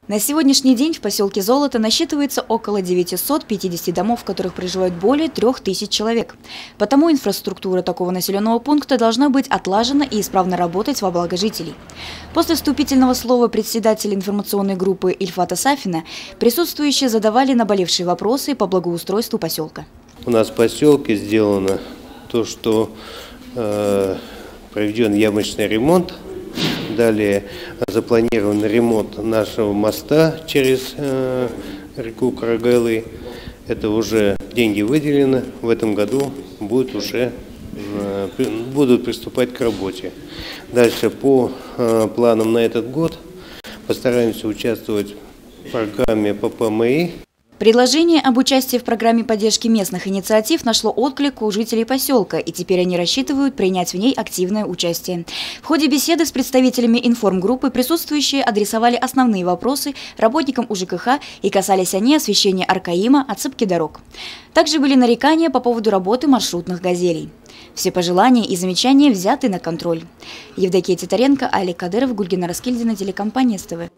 На сегодняшний день в поселке Золото насчитывается около 950 домов, в которых проживают более 3000 человек. Потому инфраструктура такого населенного пункта должна быть отлажена и исправно работать во благо жителей. После вступительного слова председателя информационной группы Ильфата Сафина присутствующие задавали наболевшие вопросы по благоустройству поселка. У нас в поселке сделано то, что проведен ямочный ремонт. Далее запланирован ремонт нашего моста через реку Карагайлы. Это уже деньги выделены. В этом году будут приступать к работе. Дальше по планам на этот год постараемся участвовать в программе ППМИ. Предложение об участии в программе поддержки местных инициатив нашло отклик у жителей поселка, и теперь они рассчитывают принять в ней активное участие. В ходе беседы с представителями информгруппы присутствующие адресовали основные вопросы работникам УЖКХ, и касались они освещения Аркаима, отсыпки дорог. Также были нарекания по поводу работы маршрутных газелей. Все пожелания и замечания взяты на контроль. Евдокия Титаренко, Алик Кадыров, Гульгина Раскильдина, телекомпания СТВ.